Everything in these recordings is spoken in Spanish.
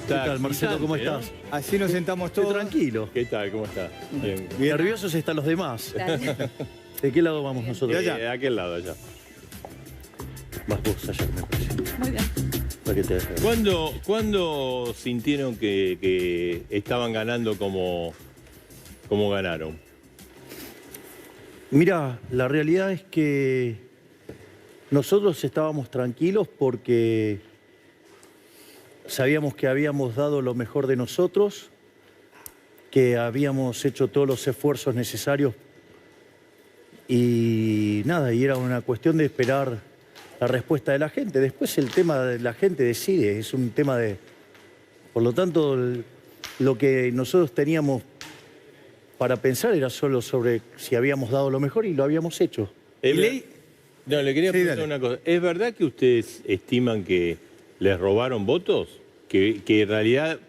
está. ¿Qué tal, Marcelo? ¿Cómo excitante, estás? Así nos sentamos Estoy todos. tranquilo. ¿Qué tal? ¿Cómo está? Bien. Nerviosos están los demás. ¿De qué lado vamos nosotros? De aquel lado, allá. Vas vos allá, me parece. Muy bien. Para que te dejes. ¿Cuándo sintieron que estaban ganando como ganaron? Mira, la realidad es que nosotros estábamos tranquilos porque sabíamos que habíamos dado lo mejor de nosotros, que habíamos hecho todos los esfuerzos necesarios y nada, y era una cuestión de esperar la respuesta de la gente. Después el tema de la gente decide, es un tema de... Por lo tanto, lo que nosotros teníamos para pensar era solo sobre si habíamos dado lo mejor y lo habíamos hecho. No, le quería preguntar una cosa. ¿Es verdad que ustedes estiman que les robaron votos? ¿Que en realidad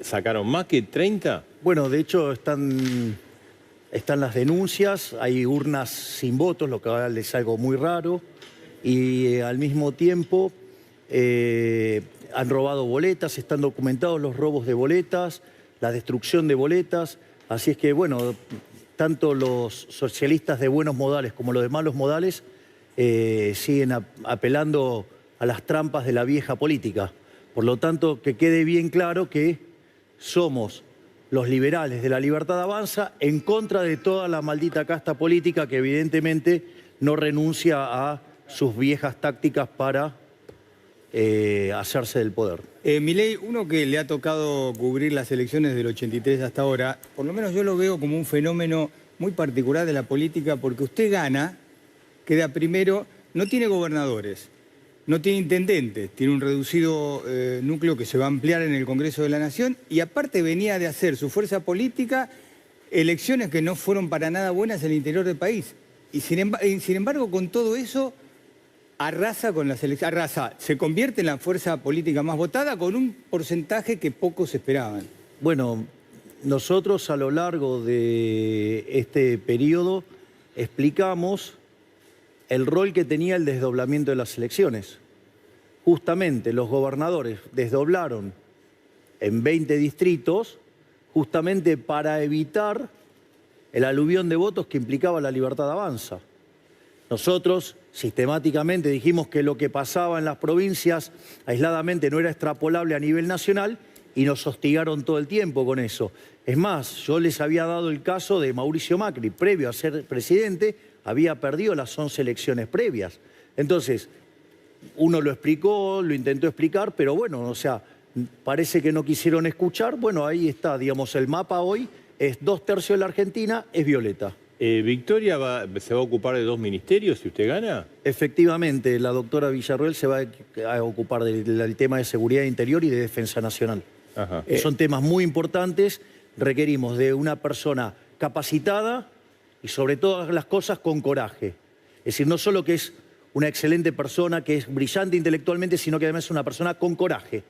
sacaron más que 30? Bueno, de hecho están las denuncias, hay urnas sin votos, lo cual es algo muy raro, y al mismo tiempo han robado boletas, están documentados los robos de boletas, la destrucción de boletas, así es que bueno, tanto los socialistas de buenos modales como los de malos modales siguen apelando a las trampas de la vieja política. Por lo tanto, que quede bien claro que somos los liberales de La Libertad Avanza en contra de toda la maldita casta política que evidentemente no renuncia a sus viejas tácticas para hacerse del poder. Milei, uno que le ha tocado cubrir las elecciones del 83 hasta ahora, por lo menos yo lo veo como un fenómeno muy particular de la política, porque usted gana, queda primero, no tiene gobernadores, no tiene intendentes, tiene un reducido núcleo que se va a ampliar en el Congreso de la Nación y aparte venía de hacer su fuerza política elecciones que no fueron para nada buenas en el interior del país. Y sin embargo, con todo eso, arrasa con las elecciones, se convierte en la fuerza política más votada con un porcentaje que pocos esperaban. Bueno, nosotros a lo largo de este periodo explicamos el rol que tenía el desdoblamiento de las elecciones. Justamente los gobernadores desdoblaron en 20 distritos justamente para evitar el aluvión de votos que implicaba La Libertad Avanza. Nosotros sistemáticamente dijimos que lo que pasaba en las provincias aisladamente no era extrapolable a nivel nacional y nos hostigaron todo el tiempo con eso. Es más, yo les había dado el caso de Mauricio Macri, previo a ser presidente, había perdido las 11 elecciones previas. Entonces, uno lo explicó, lo intentó explicar, pero bueno, o sea, parece que no quisieron escuchar. Bueno, ahí está, digamos, el mapa hoy es 2/3 de la Argentina, es violeta. ¿Victoria se va a ocupar de 2 ministerios si usted gana? Efectivamente, la doctora Villarroel se va a ocupar del tema de seguridad interior y de defensa nacional. Ajá. Son temas muy importantes, requerimos de una persona capacitada y sobre todas las cosas con coraje. Es decir, no solo que es una excelente persona, que es brillante intelectualmente, sino que además es una persona con coraje.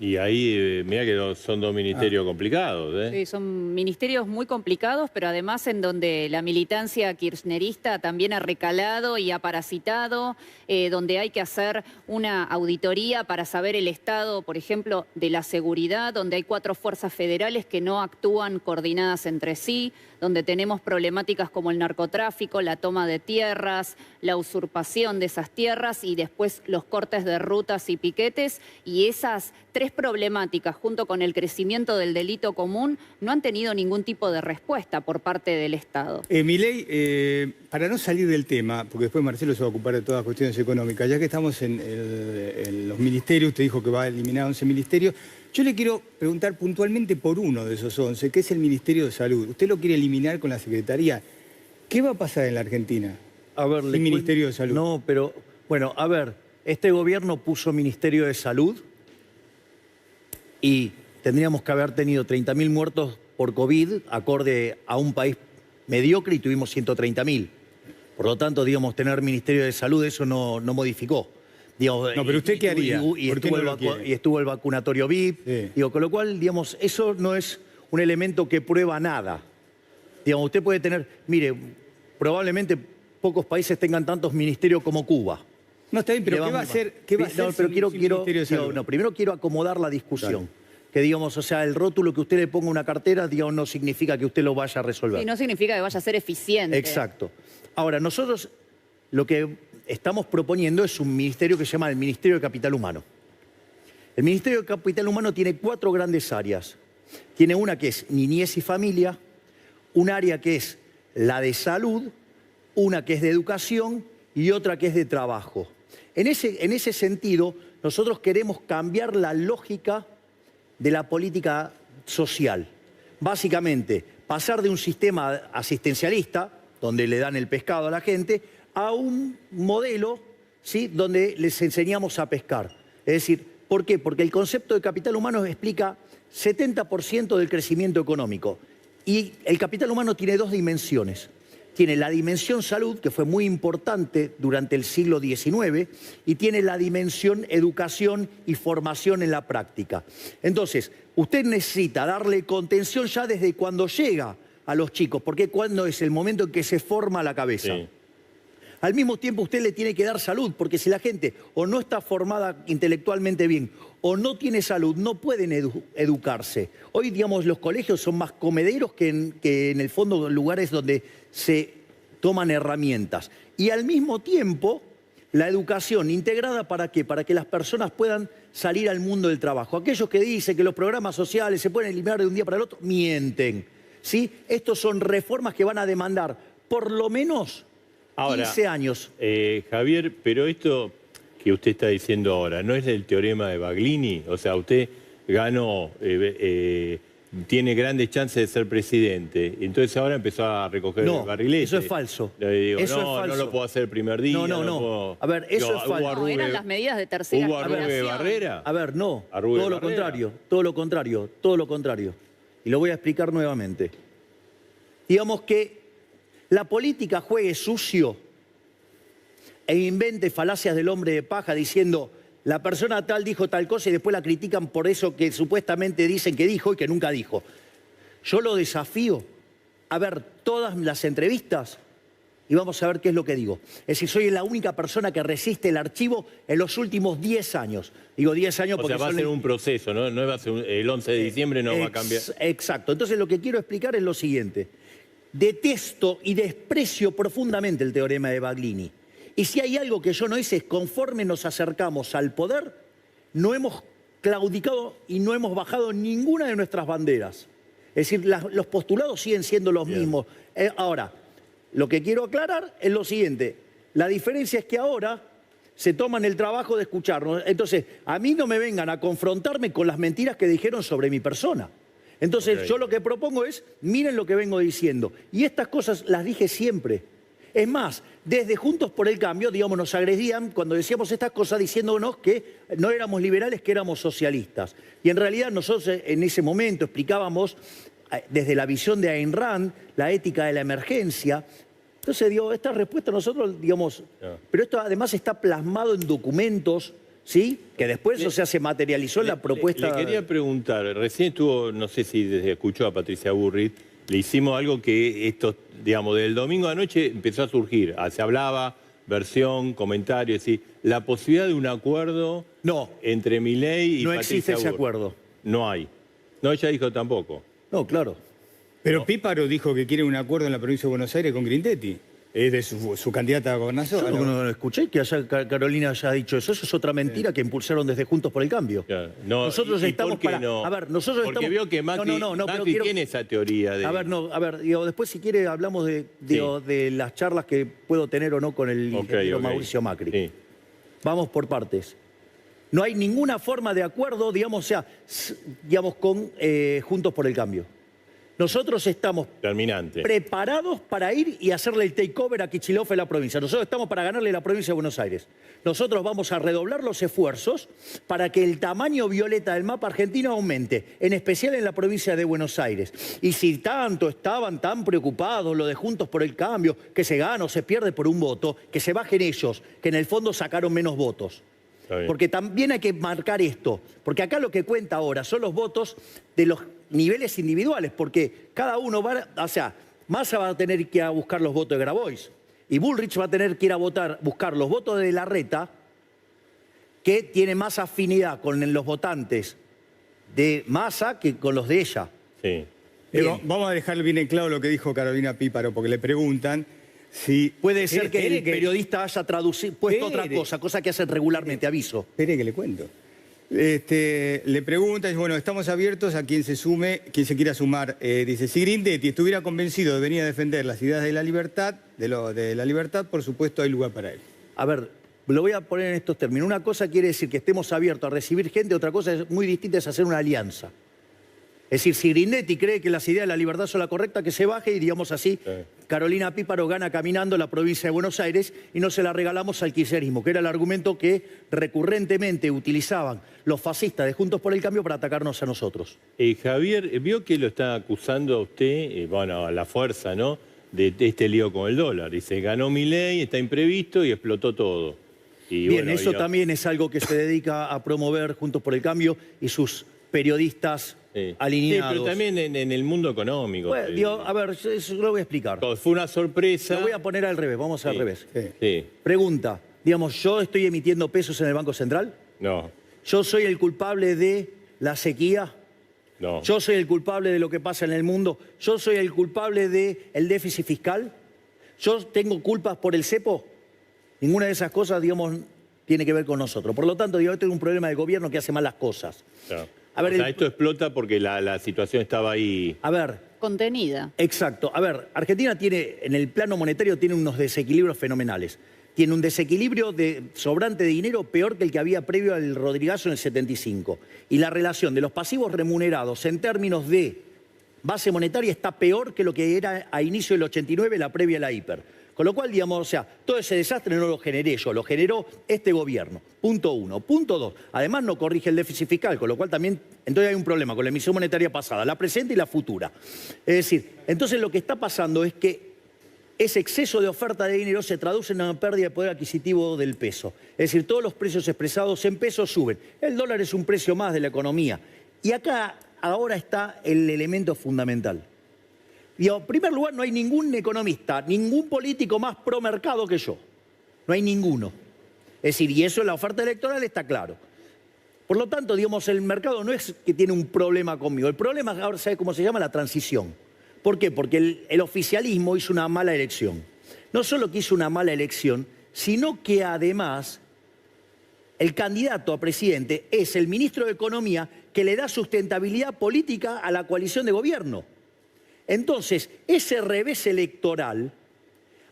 Y ahí, mira que son 2 ministerios complicados, ¿eh? Sí, son ministerios muy complicados, pero además en donde la militancia kirchnerista también ha recalado y ha parasitado, donde hay que hacer una auditoría para saber el estado, por ejemplo, de la seguridad, donde hay 4 fuerzas federales que no actúan coordinadas entre sí, donde tenemos problemáticas como el narcotráfico, la toma de tierras, la usurpación de esas tierras y después los cortes de rutas y piquetes, y esas 3 problemáticas, junto con el crecimiento del delito común, no han tenido ningún tipo de respuesta por parte del Estado. Milei, para no salir del tema, porque después Marcelo se va a ocupar de todas las cuestiones económicas, ya que estamos en los ministerios, usted dijo que va a eliminar 11 ministerios, yo le quiero preguntar puntualmente por uno de esos 11, que es el Ministerio de Salud. Usted lo quiere eliminar con la Secretaría. ¿Qué va a pasar en la Argentina? A ver, sin Ministerio de Salud. No, pero, bueno, a ver, este gobierno puso Ministerio de Salud y tendríamos que haber tenido 30.000 muertos por COVID, acorde a un país mediocre, y tuvimos 130.000. Por lo tanto, digamos, tener Ministerio de Salud, eso no modificó. Digamos, no, pero ¿usted qué haría? Y estuvo el vacunatorio VIP. Sí. Digo, con lo cual, digamos, eso no es un elemento que prueba nada. Digamos, usted puede tener, mire, probablemente pocos países tengan tantos ministerios como Cuba. No, está bien, pero Le ¿qué va a vamos- hacer? ¿Qué va a hacer No, pero sin quiero, Ministerio de Salud? no, primero quiero acomodar la discusión. Que digamos, o sea, el rótulo que usted le ponga a una cartera, digamos, no significa que usted lo vaya a resolver. Y no significa que vaya a ser eficiente. Exacto. Ahora, nosotros lo que estamos proponiendo es un ministerio que se llama el Ministerio de Capital Humano. El Ministerio de Capital Humano tiene 4 grandes áreas. Tiene una que es niñez y familia, un área que es la de salud, una que es de educación y otra que es de trabajo. En ese sentido, nosotros queremos cambiar la lógica de la política social. Básicamente, pasar de un sistema asistencialista, donde le dan el pescado a la gente, a un modelo, ¿sí?, donde les enseñamos a pescar. Es decir, ¿por qué? Porque el concepto de capital humano explica 70% del crecimiento económico. Y el capital humano tiene 2 dimensiones. Tiene la dimensión salud, que fue muy importante durante el siglo XIX, y tiene la dimensión educación y formación en la práctica. Entonces, usted necesita darle contención ya desde cuando llega a los chicos, porque cuando es el momento en que se forma la cabeza. Sí. Al mismo tiempo usted le tiene que dar salud, porque si la gente o no está formada intelectualmente bien o no tiene salud, no pueden educarse. Hoy, digamos, los colegios son más comederos que en el fondo lugares donde se toman herramientas. Y al mismo tiempo, la educación integrada, ¿para qué? Para que las personas puedan salir al mundo del trabajo. Aquellos que dicen que los programas sociales se pueden eliminar de un día para el otro, mienten, ¿sí? Estos son reformas que van a demandar por lo menos 15 años. Javier, pero esto que usted está diciendo ahora, ¿no es el teorema de Baglini? O sea, usted ganó, tiene grandes chances de ser presidente, entonces ahora empezó a recoger el barrilete. Eso es falso. Le digo, Eso no, es falso. no lo puedo hacer el primer día. No. puedo- A ver, eso es falso. ¿Hubo No, eran las medidas de tercera ¿Hubo arrugue generación. Barrera? A ver, no, Arrugue todo lo Barrera. contrario, todo lo contrario, todo lo contrario. Y lo voy a explicar nuevamente. Digamos que la política juegue sucio e invente falacias del hombre de paja diciendo la persona tal dijo tal cosa y después la critican por eso que supuestamente dicen que dijo y que nunca dijo. Yo lo desafío a ver todas las entrevistas y vamos a ver qué es lo que digo. Es decir, soy la única persona que resiste el archivo en los últimos 10 años. Digo 10 años O porque sea, va a son ser un proceso, ¿no? No va a ser el 11 de diciembre, no va a cambiar. Exacto. Entonces lo que quiero explicar es lo siguiente. Detesto y desprecio profundamente el teorema de Baglini. Y si hay algo que yo no hice es conforme nos acercamos al poder, no hemos claudicado y no hemos bajado ninguna de nuestras banderas. Es decir, los postulados siguen siendo los mismos. Ahora, lo que quiero aclarar es lo siguiente. La diferencia es que ahora se toman el trabajo de escucharnos. Entonces, a mí no me vengan a confrontarme con las mentiras que dijeron sobre mi persona. Entonces, yo lo que propongo es, miren lo que vengo diciendo. Y estas cosas las dije siempre. Es más, desde Juntos por el Cambio, digamos, nos agredían cuando decíamos estas cosas diciéndonos que no éramos liberales, que éramos socialistas. Y en realidad nosotros en ese momento explicábamos desde la visión de Ayn Rand, la ética de la emergencia. Entonces, digo, esta respuesta nosotros, digamos, pero esto además está plasmado en documentos, ¿sí? Que después eso se materializó en la propuesta. Le quería preguntar, recién estuvo, no sé si desde escuchó a Patricia Burrich, le hicimos algo que esto, digamos, del domingo a anoche empezó a surgir. Se hablaba, versión, comentario, es decir, la posibilidad de un acuerdo entre Milei y no Patricia existe ese Burrich. acuerdo. No hay. No, ella dijo tampoco. No, claro. Pero Píparo dijo que quiere un acuerdo en la provincia de Buenos Aires con Grindetti. Es de su candidata a gobernador. Yo no escuché que Carolina haya dicho eso. Eso es otra mentira que impulsaron desde Juntos por el Cambio. Claro. No, Nosotros ¿y estamos por qué para... no? A ver, nosotros Porque estamos... veo que Macri, pero Macri tiene esa teoría de... A ver, digo, después si quiere hablamos de las charlas que puedo tener o no con el ingeniero Mauricio Macri. Sí. Vamos por partes. No hay ninguna forma de acuerdo, digamos, o sea, digamos, con Juntos por el Cambio. Nosotros estamos preparados para ir y hacerle el takeover a Kicillof en la provincia. Nosotros estamos para ganarle la provincia de Buenos Aires. Nosotros vamos a redoblar los esfuerzos para que el tamaño violeta del mapa argentino aumente, en especial en la provincia de Buenos Aires. Y si tanto estaban tan preocupados lo de Juntos por el Cambio, que se gana o se pierde por un voto, que se bajen ellos, que en el fondo sacaron menos votos. Porque también hay que marcar esto, porque acá lo que cuenta ahora son los votos de los niveles individuales, porque cada uno va, o sea, Massa va a tener que ir a buscar los votos de Grabois y Bullrich va a tener que ir a buscar los votos de Larreta, que tiene más afinidad con los votantes de Massa que con los de ella. Sí. Pero vamos a dejar bien en claro lo que dijo Carolina Píparo, porque le preguntan si... Puede ser que el Espere periodista haya puesto otra cosa que hacen regularmente, aviso. Espere que le cuento. Le preguntan, bueno, estamos abiertos a quien se sume, quien se quiera sumar. Dice, si Grindetti estuviera convencido de venir a defender las ideas de la libertad, de la libertad, por supuesto hay lugar para él. A ver, lo voy a poner en estos términos. Una cosa quiere decir que estemos abiertos a recibir gente, otra cosa es muy distinta es hacer una alianza. Es decir, si Grindetti cree que las ideas de la libertad son la correcta, que se baje y, digamos así, Carolina Píparo gana caminando la provincia de Buenos Aires y no se la regalamos al kirchnerismo, que era el argumento que recurrentemente utilizaban los fascistas de Juntos por el Cambio para atacarnos a nosotros. Javier, vio que lo está acusando a usted, bueno, a la fuerza, ¿no?, de este lío con el dólar. Dice, ganó Milei, está imprevisto y explotó todo. Y bien, bueno, eso también es algo que se dedica a promover Juntos por el Cambio y sus periodistas alineados. Sí, pero también en el mundo económico. Bueno, a ver, eso lo voy a explicar. Fue una sorpresa. Lo voy a poner al revés, vamos al revés. Sí. Pregunta, digamos, ¿yo estoy emitiendo pesos en el Banco Central? No. ¿Yo soy el culpable de la sequía? No. ¿Yo soy el culpable de lo que pasa en el mundo? ¿Yo soy el culpable del déficit fiscal? ¿Yo tengo culpas por el cepo? Ninguna de esas cosas, digamos, tiene que ver con nosotros. Por lo tanto, digamos, esto es un problema de gobierno que hace mal las cosas. Claro. A ver, o sea, esto explota porque la situación estaba ahí. A ver. Contenida. Exacto. A ver, Argentina tiene, en el plano monetario, tiene unos desequilibrios fenomenales. Tiene un desequilibrio sobrante de dinero peor que el que había previo al Rodrigazo en el 75. Y la relación de los pasivos remunerados en términos de base monetaria está peor que lo que era a inicio del 89, la previa a la hiper. Con lo cual, digamos, o sea, todo ese desastre no lo generé yo, lo generó este gobierno. Punto uno. Punto dos, además no corrige el déficit fiscal, con lo cual también, entonces hay un problema con la emisión monetaria pasada, la presente y la futura. Es decir, entonces lo que está pasando es que ese exceso de oferta de dinero se traduce en una pérdida de poder adquisitivo del peso. Es decir, todos los precios expresados en pesos suben. El dólar es un precio más de la economía. Y acá ahora está el elemento fundamental. Y en primer lugar, no hay ningún economista, ningún político más pro mercado que yo. No hay ninguno. Es decir, y eso en la oferta electoral está claro. Por lo tanto, digamos, el mercado no es que tiene un problema conmigo. El problema ahora, ¿sabe cómo se llama? La transición. ¿Por qué? Porque el oficialismo hizo una mala elección. No solo que hizo una mala elección, sino que además el candidato a presidente es el ministro de Economía que le da sustentabilidad política a la coalición de gobierno. Entonces, ese revés electoral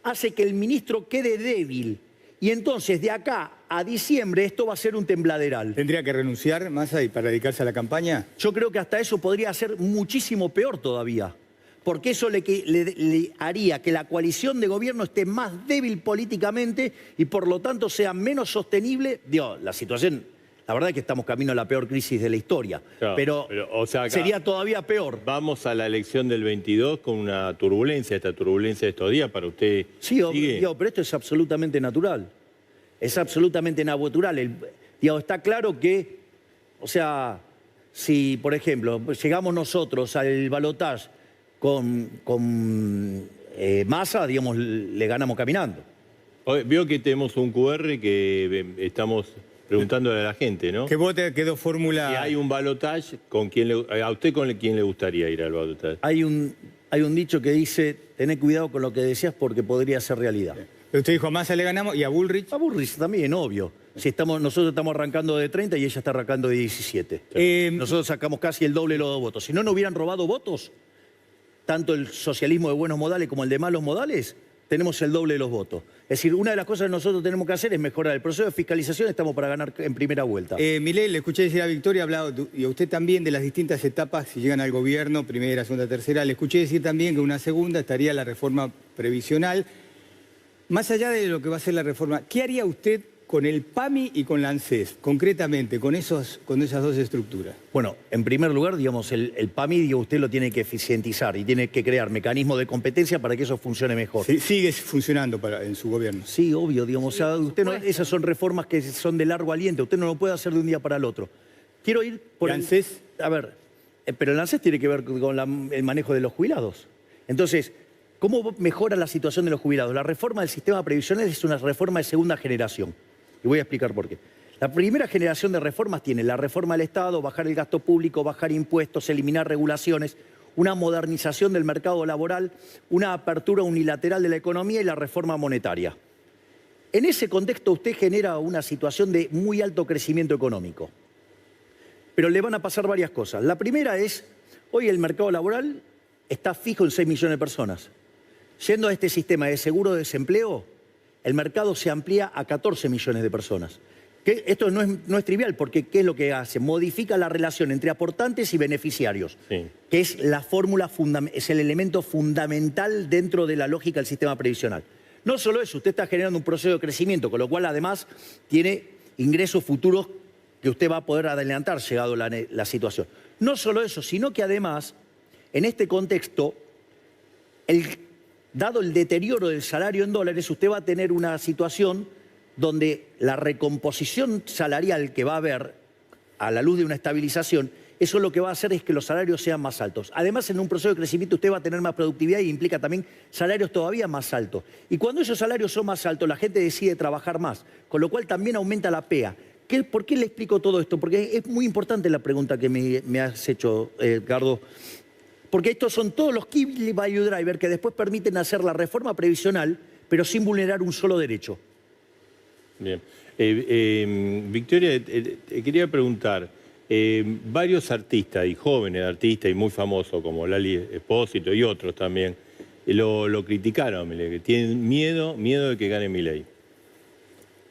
hace que el ministro quede débil. Y entonces, de acá a diciembre, esto va a ser un tembladeral. ¿Tendría que renunciar Massa para dedicarse a la campaña? Yo creo que hasta eso podría ser muchísimo peor todavía. Porque eso le haría que la coalición de gobierno esté más débil políticamente y por lo tanto sea menos sostenible. Digo, la situación, la verdad es que estamos camino a la peor crisis de la historia, Claro, pero o sea, acá sería todavía peor. vamos a la elección del 22 con una turbulencia, esta turbulencia de estos días para usted. Sí, ¿sigue? digo, pero esto es absolutamente natural. Es absolutamente natural. Digo, está claro que, o sea, si, por ejemplo, llegamos nosotros al balotaje con Massa, digamos, le ganamos caminando. Veo que tenemos un QR que estamos preguntándole a la gente, ¿no? Que vote, quedó fórmula... Si hay un balotaje, ¿a usted con quién le gustaría ir al balotaje? Hay un dicho que dice, tené cuidado con lo que decías porque podría ser realidad. Usted dijo, a Massa le ganamos y a Bullrich. A Bullrich también, obvio. Si nosotros estamos arrancando de 30 y ella está arrancando de 17. Nosotros sacamos casi el doble de los votos. Si no hubieran robado votos, tanto el socialismo de buenos modales como el de malos modales, tenemos el doble de los votos. Es decir, una de las cosas que nosotros tenemos que hacer es mejorar el proceso de fiscalización, estamos para ganar en primera vuelta. Milei, le escuché decir a Victoria, y a usted también, de las distintas etapas, si llegan al gobierno, primera, segunda, tercera. Le escuché decir también que una segunda estaría la reforma previsional. Más allá de lo que va a ser la reforma, ¿qué haría usted con el PAMI y con la ANSES, concretamente, con esas dos estructuras? Bueno, en primer lugar, digamos, el PAMI, digo, usted lo tiene que eficientizar y tiene que crear mecanismos de competencia para que eso funcione mejor. Sí, sigue funcionando en su gobierno. Sí, obvio, digamos, sí, usted no, esas son reformas que son de largo aliento, usted no lo puede hacer de un día para el otro. Quiero ir por ¿El ANSES? A ver, pero el ANSES tiene que ver con el manejo de los jubilados. Entonces, ¿cómo mejora la situación de los jubilados? La reforma del sistema previsional es una reforma de segunda generación. Y voy a explicar por qué. La primera generación de reformas tiene la reforma del Estado, bajar el gasto público, bajar impuestos, eliminar regulaciones, una modernización del mercado laboral, una apertura unilateral de la economía y la reforma monetaria. En ese contexto usted genera una situación de muy alto crecimiento económico. Pero le van a pasar varias cosas. La primera es, hoy el mercado laboral está fijo en 6 millones de personas. Yendo a este sistema de seguro de desempleo, el mercado se amplía a 14 millones de personas. Esto no es trivial, porque ¿qué es lo que hace? Modifica la relación entre aportantes y beneficiarios, sí, que es la fórmula, es el elemento fundamental dentro de la lógica del sistema previsional. No solo eso, usted está generando un proceso de crecimiento, con lo cual además tiene ingresos futuros que usted va a poder adelantar llegado la situación. No solo eso, sino que además, en este contexto, dado el deterioro del salario en dólares, usted va a tener una situación donde la recomposición salarial que va a haber a la luz de una estabilización, eso lo que va a hacer es que los salarios sean más altos. Además, en un proceso de crecimiento usted va a tener más productividad y implica también salarios todavía más altos. Y cuando esos salarios son más altos, la gente decide trabajar más, con lo cual también aumenta la PEA. ¿Por qué le explico todo esto? Porque es muy importante la pregunta que me has hecho, Edgardo. Porque estos son todos los key value drivers que después permiten hacer la reforma previsional, pero sin vulnerar un solo derecho. Bien. Victoria, te quería preguntar, varios artistas y jóvenes artistas y muy famosos como Lali Espósito y otros también, lo criticaron a Milei, que tienen miedo de que gane Milei.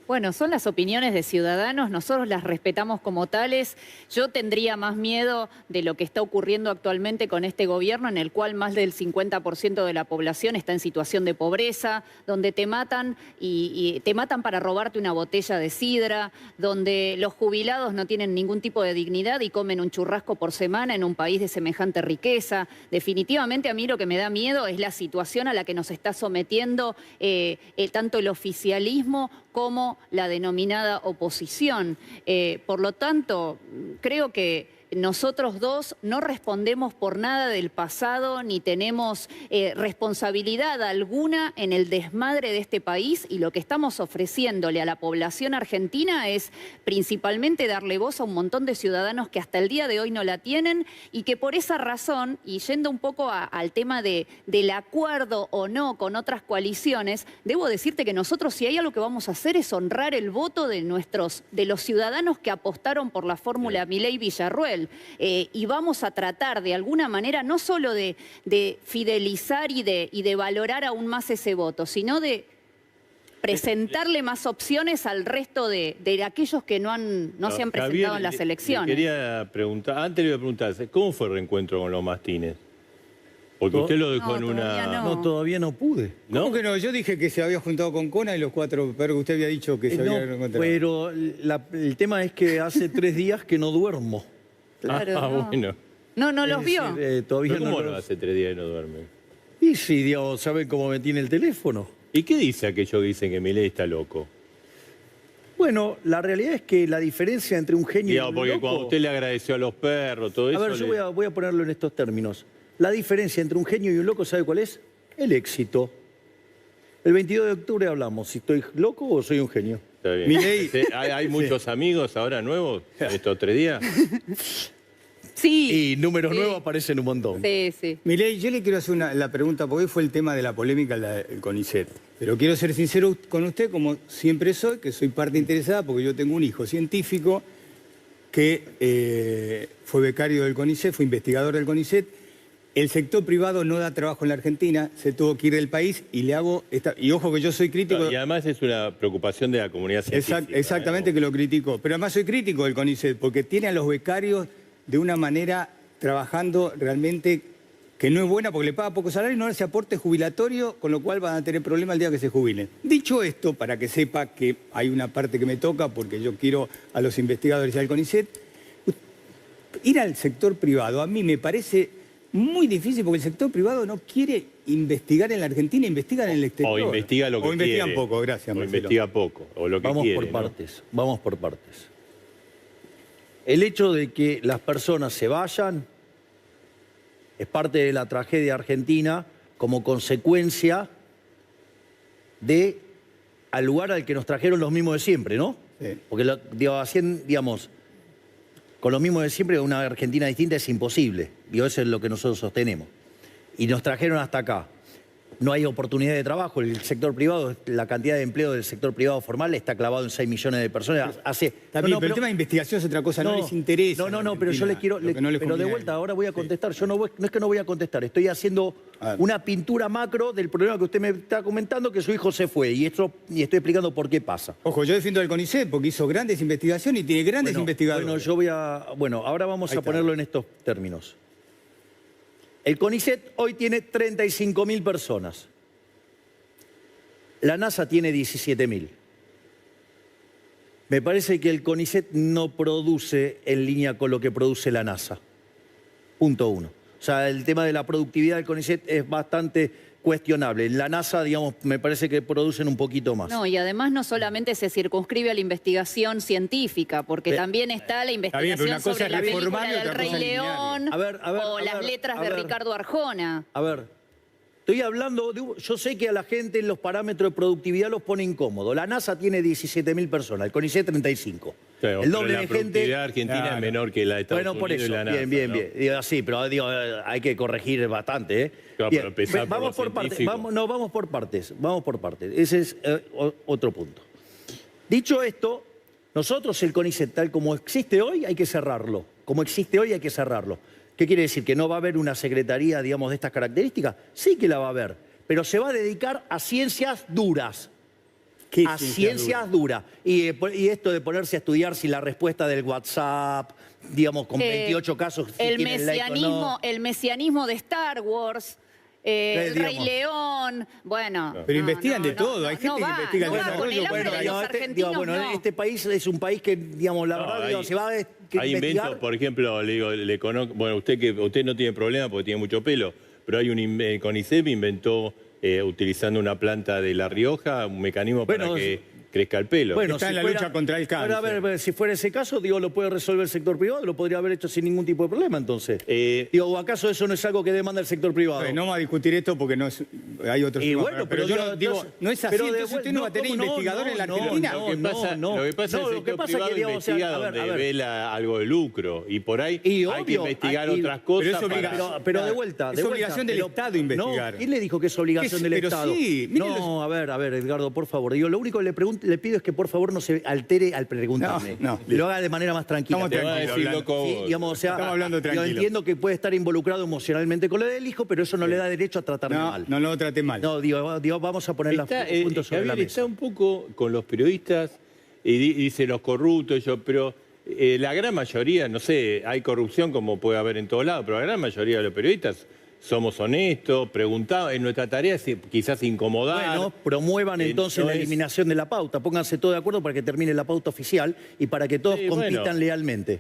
Bueno, son las opiniones de ciudadanos, nosotros las respetamos como tales. Yo tendría más miedo de lo que está ocurriendo actualmente con este gobierno, en el cual más del 50% de la población está en situación de pobreza, donde te matan y te matan para robarte una botella de sidra, donde los jubilados no tienen ningún tipo de dignidad y comen un churrasco por semana en un país de semejante riqueza. Definitivamente a mí lo que me da miedo es la situación a la que nos está sometiendo tanto el oficialismo como la denominada oposición. Por lo tanto, creo que nosotros dos no respondemos por nada del pasado ni tenemos responsabilidad alguna en el desmadre de este país, y lo que estamos ofreciéndole a la población argentina es principalmente darle voz a un montón de ciudadanos que hasta el día de hoy no la tienen, y que por esa razón, y yendo un poco al tema del acuerdo o no con otras coaliciones, debo decirte que nosotros, si hay algo que vamos a hacer, es honrar el voto de los ciudadanos que apostaron por la fórmula Milei-Villarruel. Y vamos a tratar de alguna manera no solo de fidelizar y de valorar aún más ese voto, sino de presentarle más opciones al resto de aquellos que no se han presentado en las elecciones. Quería preguntar, antes le iba a preguntar, ¿cómo fue el reencuentro con los Mastines? Porque usted lo dejó en una... No, todavía no pude. ¿No? ¿Cómo que no? Yo dije que se había juntado con Cona y los 4 perros que usted había dicho que se habían encontrado. Pero el tema es que hace 3 días que no duermo. Claro, bueno. No los vio. Todavía ¿Cómo no hace 3 días que no duerme? Y sí, Dios, ¿saben cómo me tiene el teléfono? ¿Y qué dice aquellos que dicen que Milei está loco? Bueno, la realidad es que la diferencia entre un genio y un porque loco... cuando usted le agradeció a los perros, todo eso... A ver, yo voy a ponerlo en estos términos. La diferencia entre un genio y un loco, ¿sabe cuál es? El éxito. El 22 de octubre hablamos, si estoy loco o soy un genio. Está bien. Milei... ¿Hay muchos amigos ahora nuevos estos 3 días? Sí. Y números nuevos aparecen un montón. Sí, sí. Milei, yo le quiero hacer la pregunta, porque hoy fue el tema de la polémica del CONICET. Pero quiero ser sincero con usted, como siempre soy, que soy parte interesada, porque yo tengo un hijo científico que fue becario del CONICET, fue investigador del CONICET. El sector privado no da trabajo en la Argentina, se tuvo que ir del país y le hago... Y ojo que yo soy crítico... Y además es una preocupación de la comunidad científica. Exactamente, que lo critico. Pero además soy crítico del CONICET, porque tiene a los becarios de una manera trabajando realmente que no es buena, porque le paga poco salario y no hace aporte jubilatorio, con lo cual van a tener problemas el día que se jubilen. Dicho esto, para que sepa que hay una parte que me toca, porque yo quiero a los investigadores y al CONICET, ir al sector privado a mí me parece muy difícil, porque el sector privado no quiere investigar en la Argentina, investiga en el exterior. O investiga lo que quiere. O investigan poco, gracias, O Marcelo. investiga poco, o lo que quiere. Vamos por partes. El hecho de que las personas se vayan es parte de la tragedia argentina como consecuencia al lugar al que nos trajeron los mismos de siempre, ¿no? Sí. Porque, digamos, con lo mismo de siempre, una Argentina distinta es imposible. Digo, eso es lo que nosotros sostenemos. Y nos trajeron hasta acá. No hay oportunidad de trabajo. El sector privado, la cantidad de empleo del sector privado formal está clavado en 6 millones de personas. También, pero el tema de investigación es otra cosa, no les interesa. No, pero yo le quiero... pero de vuelta, ahora voy a contestar. Yo no es que no voy a contestar, estoy haciendo una pintura macro del problema que usted me está comentando, que su hijo se fue. Y estoy explicando por qué pasa. Ojo, yo defiendo al CONICET porque hizo grandes investigaciones y tiene grandes investigadores. Ahora vamos a ponerlo en estos términos. El CONICET hoy tiene 35.000 personas. La NASA tiene 17.000. Me parece que el CONICET no produce en línea con lo que produce la NASA. Punto uno. O sea, el tema de la productividad del CONICET es bastante cuestionable. En la NASA, digamos, me parece que producen un poquito más. No, y además no solamente se circunscribe a la investigación científica, porque también está la investigación sobre la película del Rey León o las letras de Ricardo Arjona. A ver, estoy hablando yo sé que a la gente en los parámetros de productividad los pone incómodo. La NASA tiene 17.000 personas, el CONICET 35. Claro, el doble la de productividad gente argentina es menor que la de Estados por Unidos eso, y la NASA. bien. ¿no? Digo, sí, pero hay que corregir bastante, ¿eh? Claro, Bien, pero empezar por vamos lo por partes. científico. Vamos por partes. Ese es otro punto. Dicho esto, nosotros el CONICET, tal como existe hoy, hay que cerrarlo. Como existe hoy, hay que cerrarlo. ¿Qué quiere decir? ¿Que no va a haber una secretaría, digamos, de estas características? Sí que la va a haber, pero se va a dedicar a ciencias duras. A ciencias duras. Y esto de ponerse a estudiar si la respuesta del WhatsApp, digamos, con 28 casos... Si el mesianismo de Star Wars... el Rey León, bueno... Pero investigan de todo, hay gente que investiga el desarrollo. Este país es un país que, digamos, la verdad, se va a hay inventos, por ejemplo, le conozco, bueno, usted no tiene problema porque tiene mucho pelo, pero hay un CONICET inventó, utilizando una planta de La Rioja, un mecanismo para que crezca el pelo. Bueno, está en la lucha contra el cáncer. Pero a ver, si fuera ese caso, digo, lo puede resolver el sector privado, lo podría haber hecho sin ningún tipo de problema, entonces. Digo, ¿o acaso eso no es algo que demanda el sector privado? No vamos a discutir esto porque no es, hay otros temas. Bueno, pero yo digo, no es así, entonces usted no va a tener investigadores en la Argentina. Lo que pasa es que el sector privado investiga donde ve algo de lucro, y por ahí hay que investigar otras cosas. Pero de vuelta. Es obligación del Estado investigar. ¿Quién le dijo que es obligación del Estado? No, a ver, Edgardo, por favor. Digo, lo único que le pido es que por favor no se altere al preguntarme. Lo haga de manera más tranquila. Estamos hablando tranquilo. Yo entiendo que puede estar involucrado emocionalmente con lo del hijo, pero eso no le da derecho a tratarme mal. No lo trate mal. No, digo, vamos a poner los puntos sobre la mesa. Está un poco con los periodistas y dice los corruptos, pero la gran mayoría, no sé, hay corrupción como puede haber en todos lados, pero la gran mayoría de los periodistas somos honestos, preguntamos, en nuestra tarea es quizás incomodar. Bueno, promuevan entonces la eliminación de la pauta, pónganse todos de acuerdo para que termine la pauta oficial y para que todos compitan lealmente.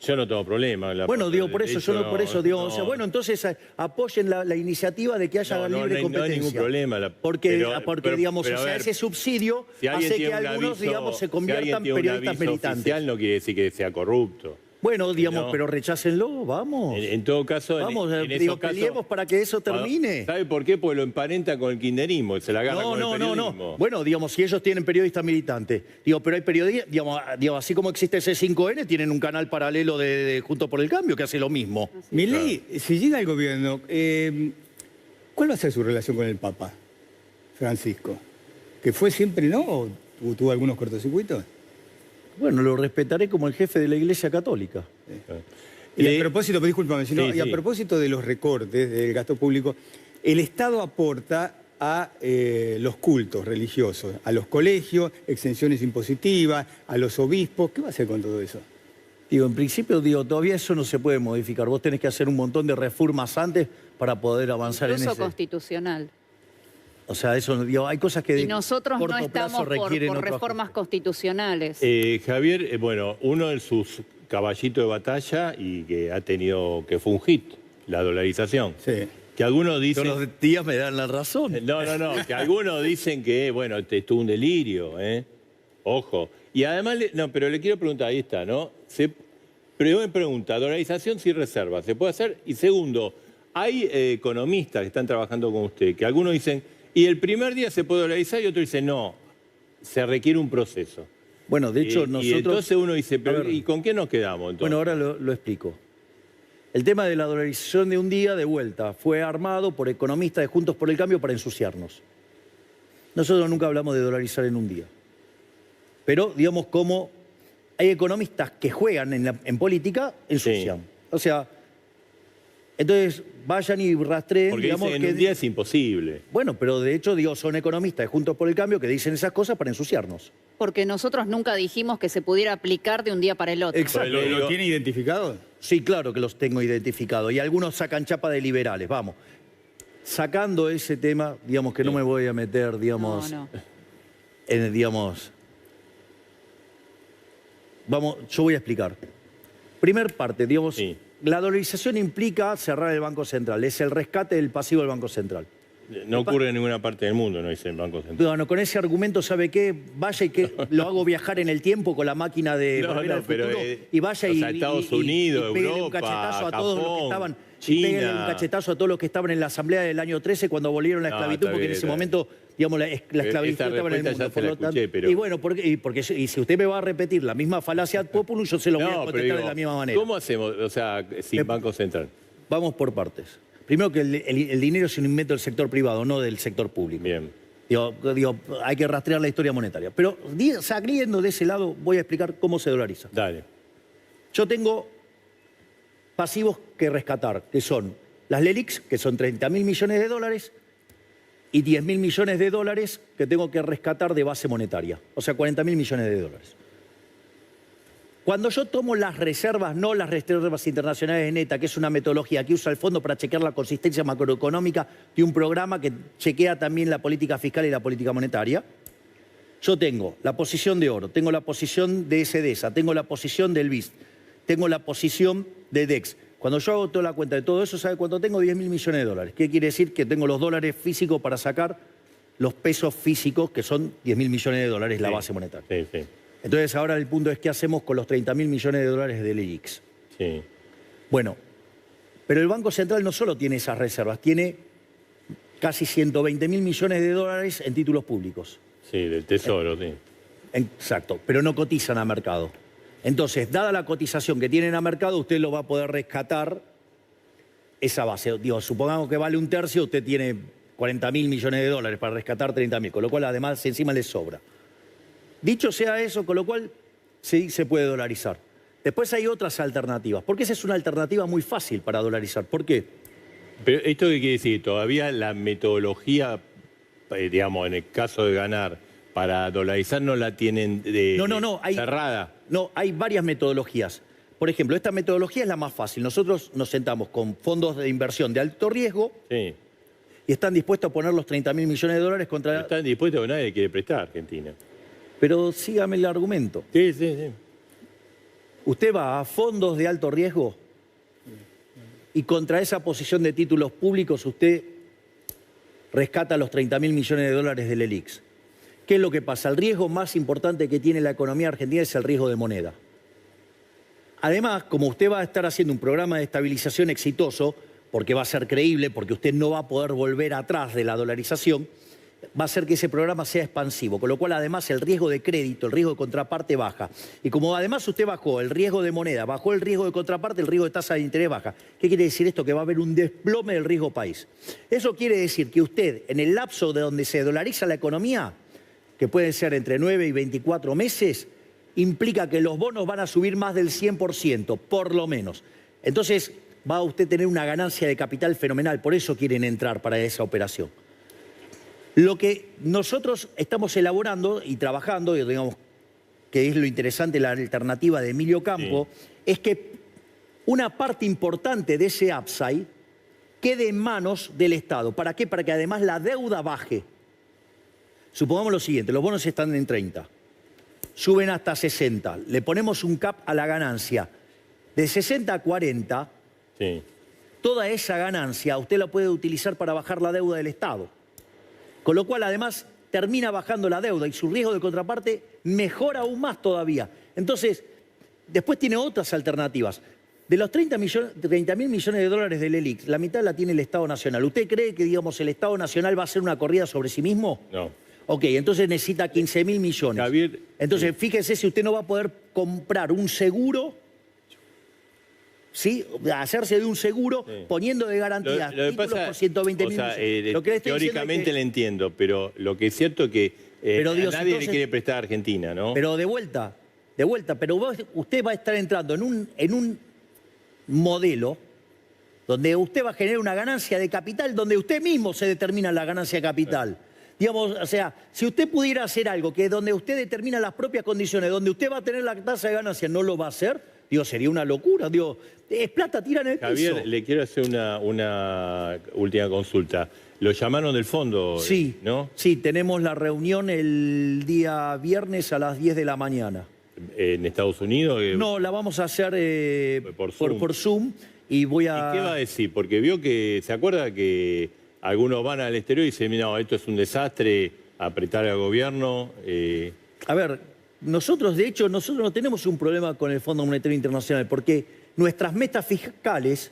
Yo no tengo problema. Digo, por eso, bueno, entonces apoyen la iniciativa de que haya libre competencia. No hay ningún problema. Porque digamos, ese subsidio hace que algunos, digamos, se conviertan en periodistas militantes. Oficial no quiere decir que sea corrupto. Bueno, digamos, pero rechácenlo, vamos. En todo caso, vamos, peleemos para que eso termine. ¿Sabe por qué? Porque lo emparenta con el kirchnerismo, se la agarra con el periodismo. No. Bueno, digamos, si ellos tienen periodistas militantes, pero hay periodistas, digamos, así como existe C5N, tienen un canal paralelo de Juntos por el Cambio que hace lo mismo. Milei, si llega al gobierno, ¿cuál va a ser su relación con el Papa, Francisco? ¿Que fue siempre no o tuvo algunos cortocircuitos? Bueno, lo respetaré como el jefe de la Iglesia Católica. Y a propósito, discúlpame, y a propósito de los recortes del gasto público, el Estado aporta a los cultos religiosos, a los colegios, exenciones impositivas, a los obispos. ¿Qué va a hacer con todo eso? En principio, todavía eso no se puede modificar. Vos tenés que hacer un montón de reformas antes para poder avanzar en eso. Incluso constitucional. O sea, eso, hay cosas que y nosotros no estamos por reformas constitucionales. Javier, uno de sus caballitos de batalla y que ha tenido, que fue un hit, la dolarización. Sí. Que algunos dicen... Todos los días me dan la razón. No, que algunos dicen que, esto es un delirio, Ojo. Y además, pero le quiero preguntar, ahí está, ¿no? Primero me pregunta, dolarización sin reserva, ¿se puede hacer? Y segundo, hay economistas que están trabajando con usted, que algunos dicen... Y el primer día se puede dolarizar y otro dice, no, se requiere un proceso. Bueno, de hecho, Y nosotros... entonces uno dice, pero A ver. ¿y con qué nos quedamos entonces? Bueno, ahora lo explico. El tema de la dolarización de un día, de vuelta, fue armado por economistas de Juntos por el Cambio para ensuciarnos. Nosotros nunca hablamos de dolarizar en un día. Pero, digamos, como hay economistas que juegan en política, ensucian. Sí. O sea, entonces vayan y rastreen, Porque digamos, dicen, que... en un día es imposible. Bueno, pero de hecho, digo, son economistas de Juntos por el Cambio que dicen esas cosas para ensuciarnos. Porque nosotros nunca dijimos que se pudiera aplicar de un día para el otro. Exacto. ¿Lo tiene identificado? Sí, claro que los tengo identificados. Y algunos sacan chapa de liberales, vamos. Sacando ese tema, digamos que no me voy a meter, digamos, No. en, digamos... Vamos, yo voy a explicar. Primer parte, digamos, Sí. la dolarización implica cerrar el Banco Central. Es el rescate del pasivo del Banco Central. No ocurre en ninguna parte del mundo, no dice el Banco Central. Bueno, con ese argumento, ¿sabe qué? Vaya y que lo hago viajar en el tiempo con la máquina de No, volver no, al pero, futuro y vaya o y, sea, Estados y Unidos, pégale Europa, un cachetazo a todos los que Japón, estaban, China. pégale un cachetazo a todos los que estaban en la asamblea del año 13 cuando abolieron la No, esclavitud, está porque bien, en ese está momento, digamos, la esclavitud Esta estaba en el respuesta mundo. ya se por la lo tanto- escuché, pero- Y bueno, y si usted me va a repetir la misma falacia ad populum, yo se lo voy a No, contestar pero de digo, la misma manera. ¿cómo hacemos, o sea, sin Banco Central? Vamos por partes. Primero que el dinero es un invento del sector privado, no del sector público. Bien. Digo, hay que rastrear la historia monetaria. Pero saliendo de ese lado, voy a explicar cómo se dolariza. Dale. Yo tengo pasivos que rescatar, que son las LELIQs, que son 30.000 millones de dólares, y 10.000 millones de dólares que tengo que rescatar de base monetaria, o sea, 40.000 millones de dólares. Cuando yo tomo las reservas, no las reservas internacionales de neta, que es una metodología que usa el fondo para chequear la consistencia macroeconómica de un programa que chequea también la política fiscal y la política monetaria, yo tengo la posición de oro, tengo la posición de SDESA, tengo la posición del BIS, tengo la posición de DEX. Cuando yo hago toda la cuenta de todo eso, ¿sabe cuánto tengo? 10.000 millones de dólares. ¿Qué quiere decir? Que tengo los dólares físicos para sacar los pesos físicos, que son 10.000 millones de dólares, la Sí. base monetaria. Sí, sí. Entonces ahora el punto es qué hacemos con los 30.000 millones de dólares del LELIQs. Sí. Bueno, pero el Banco Central no solo tiene esas reservas, tiene casi 120.000 millones de dólares en títulos públicos. Sí, del Tesoro, sí. Exacto, pero no cotizan a mercado. Entonces, dada la cotización que tienen a mercado, usted lo va a poder rescatar esa base. Digo, supongamos que vale un tercio, usted tiene 40.000 millones de dólares para rescatar 30.000, con lo cual además encima le sobra. Dicho sea eso, con lo cual sí se puede dolarizar. Después hay otras alternativas, porque esa es una alternativa muy fácil para dolarizar. ¿Por qué? Pero ¿esto qué quiere decir? Todavía la metodología, digamos, en el caso de ganar, para dolarizar no la tienen cerrada. No, hay varias metodologías. Por ejemplo, esta metodología es la más fácil. Nosotros nos sentamos con fondos de inversión de alto riesgo Sí. y están dispuestos a poner los 30.000 millones de dólares No contra... están dispuestos, nadie quiere prestar a Argentina. Pero sígame el argumento. Sí, sí, sí. Usted va a fondos de alto riesgo y contra esa posición de títulos públicos usted rescata los 30.000 millones de dólares del LELIQs. ¿Qué es lo que pasa? El riesgo más importante que tiene la economía argentina es el riesgo de moneda. Además, como usted va a estar haciendo un programa de estabilización exitoso, porque va a ser creíble, porque usted no va a poder volver atrás de la dolarización, va a hacer que ese programa sea expansivo, con lo cual además el riesgo de crédito, el riesgo de contraparte baja. Y como además usted bajó el riesgo de moneda, bajó el riesgo de contraparte, el riesgo de tasa de interés baja. ¿Qué quiere decir esto? Que va a haber un desplome del riesgo país. Eso quiere decir que usted, en el lapso de donde se dolariza la economía, que puede ser entre 9 y 24 meses, implica que los bonos van a subir más del 100%, por lo menos. Entonces va a usted tener una ganancia de capital fenomenal, por eso quieren entrar para esa operación. Lo que nosotros estamos elaborando y trabajando, y digamos que es lo interesante, la alternativa de Emilio Campo, es que una parte importante de ese upside quede en manos del Estado. ¿Para qué? Para que además la deuda baje. Supongamos lo siguiente, los bonos están en 30, suben hasta 60, le ponemos un cap a la ganancia de 60 a 40, Sí. toda esa ganancia usted la puede utilizar para bajar la deuda del Estado. Con lo cual, además, termina bajando la deuda y su riesgo de contraparte mejora aún más todavía. Entonces, después tiene otras alternativas. De los 30.000 millones de dólares del LELIQ, la mitad la tiene el Estado Nacional. ¿Usted cree que, digamos, el Estado Nacional va a hacer una corrida sobre sí mismo? No. Ok, entonces necesita 15.000 millones. Javier, entonces, fíjese si usted no va a poder comprar un seguro, ¿sí? Hacerse de un seguro poniendo de garantía Lo que títulos pasa, por 120.000 o sea, millones. Lo que le estoy diciendo teóricamente es que- le entiendo, pero lo que es cierto es que Pero, Dios, a nadie entonces- le quiere prestar a Argentina, ¿no? Pero de vuelta, pero usted va a estar entrando en un modelo donde usted va a generar una ganancia de capital, donde usted mismo se determina la ganancia de capital. Digamos, o sea, si usted pudiera hacer algo que donde usted determina las propias condiciones, donde usted va a tener la tasa de ganancia, no lo va a hacer, digo, sería una locura. Digo, es plata tira en el Javier, piso. le quiero hacer una última consulta. Lo llamaron del fondo, Sí, ¿no? sí, tenemos la reunión el día viernes a las 10 de la mañana. En Estados Unidos. No, la vamos a hacer Por Zoom. por Zoom y voy ¿Y a... qué va a decir? Porque vio que, ¿se acuerda que algunos van al exterior y dicen, no, esto es un desastre, apretar al gobierno? A ver, nosotros no tenemos un problema con el Fondo Monetario Internacional porque nuestras metas fiscales,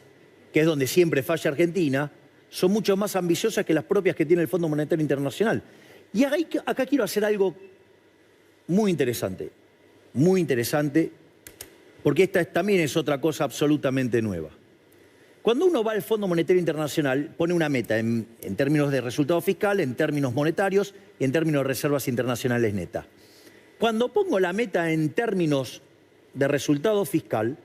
que es donde siempre falla Argentina, son mucho más ambiciosas que las propias que tiene el Fondo Monetario Internacional. Y acá quiero hacer algo muy interesante, porque también es otra cosa absolutamente nueva. Cuando uno va al Fondo Monetario Internacional, pone una meta en términos de resultado fiscal, en términos monetarios y en términos de reservas internacionales netas. Cuando pongo la meta en términos de resultado fiscal,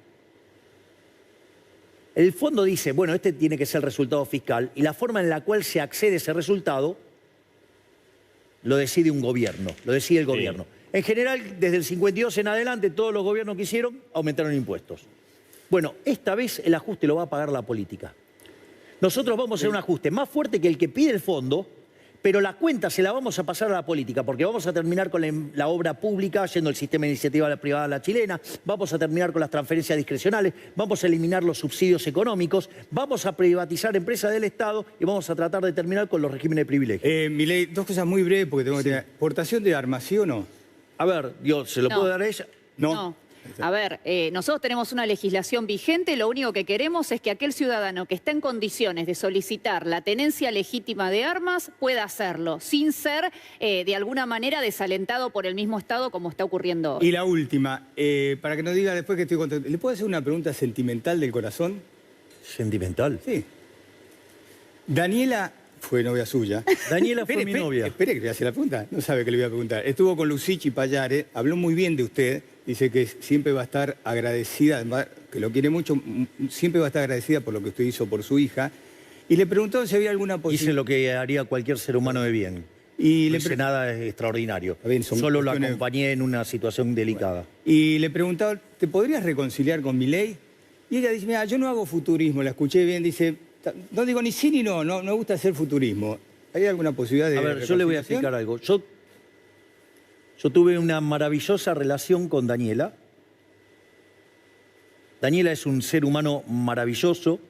el fondo dice, bueno, este tiene que ser el resultado fiscal y la forma en la cual se accede a ese resultado lo decide un gobierno, lo decide el gobierno. En general, desde el 52 en adelante, todos los gobiernos que hicieron aumentaron impuestos. Bueno, esta vez el ajuste lo va a pagar la política. Nosotros vamos a hacer un ajuste más fuerte que el que pide el fondo, pero la cuenta se la vamos a pasar a la política, porque vamos a terminar con la obra pública, yendo el sistema de iniciativa privada a la chilena, vamos a terminar con las transferencias discrecionales, vamos a eliminar los subsidios económicos, vamos a privatizar empresas del Estado y vamos a tratar de terminar con los regímenes de privilegio. Milei, dos cosas muy breves porque tengo que tener. ¿Portación de armas, sí o no? A ver, yo se lo No. puedo dar a ella. No. A ver, nosotros tenemos una legislación vigente, lo único que queremos es que aquel ciudadano que está en condiciones de solicitar la tenencia legítima de armas pueda hacerlo, sin ser de alguna manera desalentado por el mismo Estado como está ocurriendo hoy. Y la última, para que nos diga después que estoy contento, ¿le puedo hacer una pregunta sentimental del corazón? ¿Sentimental? Sí. Daniela fue novia suya. Daniela fue mi novia. Espere que le hace la pregunta. No sabe que le voy a preguntar. Estuvo con Lucichi Payare, habló muy bien de usted. Dice que siempre va a estar agradecida, además, que lo quiere mucho, siempre va a estar agradecida por lo que usted hizo por su hija. Y le preguntó si había alguna Hice posibilidad. lo que haría cualquier ser humano de bien. Y No le, hice nada extraordinario. bien, son Solo lo cuestiones- acompañé en una situación delicada. y le preguntaba, ¿te podrías reconciliar con Milei? Y ella dice, mira, yo no hago futurismo, la escuché bien, dice, no digo ni sí ni no, no me gusta hacer futurismo. ¿Hay alguna posibilidad de A ver, yo le voy a reconciliación? explicar algo. Yo tuve una maravillosa relación con Daniela. Daniela es un ser humano maravilloso,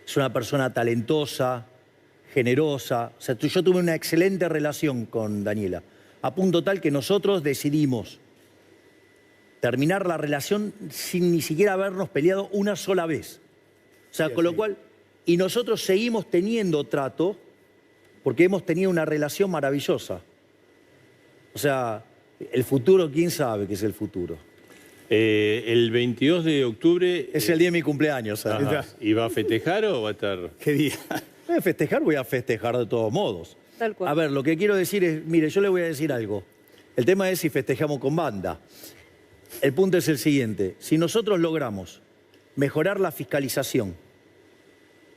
es una persona talentosa, generosa. O sea, yo tuve una excelente relación con Daniela, a punto tal que nosotros decidimos terminar la relación sin ni siquiera habernos peleado una sola vez. O sea, Sí, con lo sí. cual, y nosotros seguimos teniendo trato porque hemos tenido una relación maravillosa. O sea, el futuro, ¿quién sabe qué es el futuro? El 22 de octubre... Es el día de mi cumpleaños, ¿sabes? Ajá. ¿Y va a festejar o va a estar...? ¿Qué día? Voy a festejar, voy a festejar de todos modos. Tal cual. A ver, lo que quiero decir es, mire, yo le voy a decir algo. El tema es si festejamos con banda. El punto es el siguiente. Si nosotros logramos mejorar la fiscalización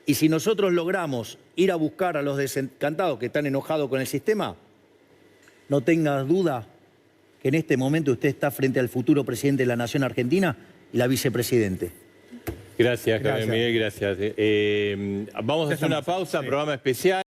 y si nosotros logramos ir a buscar a los desencantados que están enojados con el sistema, no tenga duda que en este momento usted está frente al futuro presidente de la Nación Argentina y la vicepresidente. Gracias, Javier Gracias. Miguel, gracias. Vamos a hacer una pausa, programa especial.